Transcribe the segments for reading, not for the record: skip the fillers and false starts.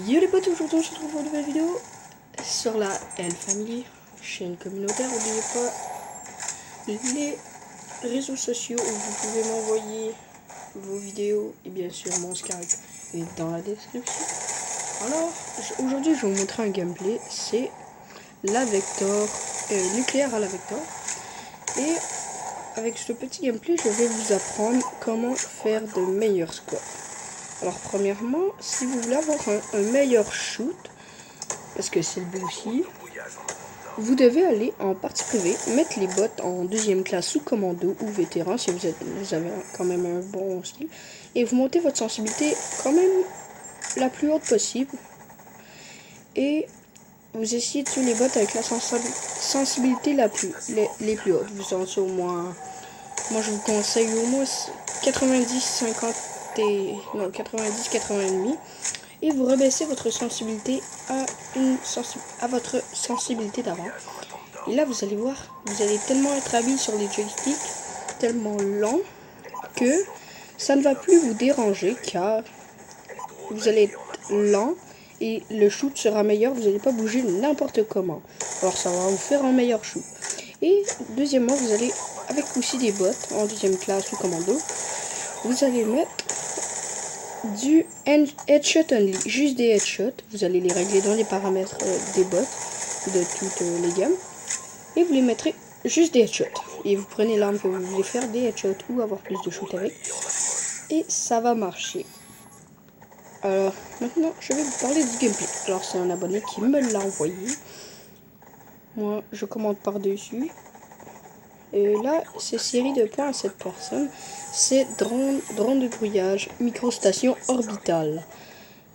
Yo les potes, aujourd'hui on se retrouve pour une nouvelle vidéo sur la L Family, chaîne communautaire. N'oubliez pas les réseaux sociaux où vous pouvez m'envoyer vos vidéos et bien sûr mon Skype est dans la description. Alors aujourd'hui je vais vous montrer un gameplay, c'est la Vector, nucléaire à la Vector. Et avec ce petit gameplay je vais vous apprendre comment faire de meilleurs squats. Alors premièrement, si vous voulez avoir un meilleur shoot, parce que c'est le but aussi, vous devez aller en partie privée, mettre les bots en deuxième classe sous commando ou vétéran si vous avez quand même un bon style, et vous montez votre sensibilité quand même la plus haute possible, et vous essayez de tuer les bots avec la sensibilité les plus hautes. Vous en savez au moins, moi je vous conseille au moins 90, 50 non 90, 80,5, et vous rebaissez votre sensibilité à votre sensibilité d'avant. Et là vous allez voir, vous allez tellement être habile sur les joysticks, tellement lent, que ça ne va plus vous déranger, car vous allez être lent et le shoot sera meilleur. Vous n'allez pas bouger n'importe comment, alors ça va vous faire un meilleur shoot. Et deuxièmement, vous allez, avec aussi des bots en deuxième classe ou commando, vous allez mettre du headshot only, juste des headshots. Vous allez les régler dans les paramètres des bots de toutes les gammes, et vous les mettrez juste des headshots, et vous prenez l'arme que vous voulez faire des headshots ou avoir plus de shoot avec, et ça va marcher. Alors maintenant je vais vous parler du gameplay. Alors c'est un abonné qui me l'a envoyé, moi je commande par dessus. Et là, c'est série de points à cette personne. C'est drone de brouillage, microstation orbitale.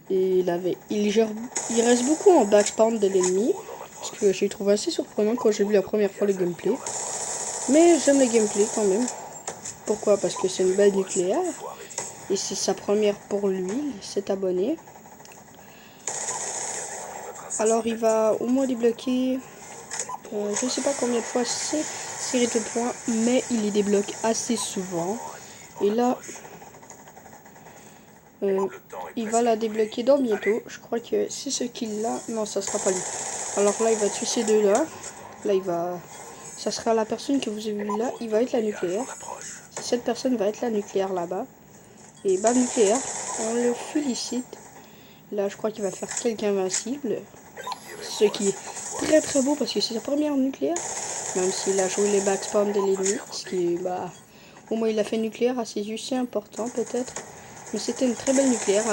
Et il reste beaucoup en backspawn de l'ennemi, ce que j'ai trouvé assez surprenant quand j'ai vu la première fois le gameplay. Mais j'aime le gameplay quand même. Pourquoi? Parce que c'est une belle nucléaire. Et c'est sa première pour lui, cet abonné. Alors il va au moins débloquer, je sais pas combien de fois c'est série de points, mais il les débloque assez souvent. Et là, il va la débloquer dans bientôt. Je crois que c'est ce qu'il a. Non, ça sera pas lui. Alors là, il va tuer ces deux-là. Là, ça sera la personne que vous avez vue là. Il va être la nucléaire. Cette personne va être la nucléaire là-bas. Et bam, nucléaire. On le félicite. Là, je crois qu'il va faire quelqu'un invincible. Ce qui est très très beau parce que c'est sa première nucléaire. Même s'il a joué les backspawns de l'ennemi. Ce qui est, au moins il a fait nucléaire à ses yeux, c'est important peut-être. Mais c'était une très belle nucléaire. Alors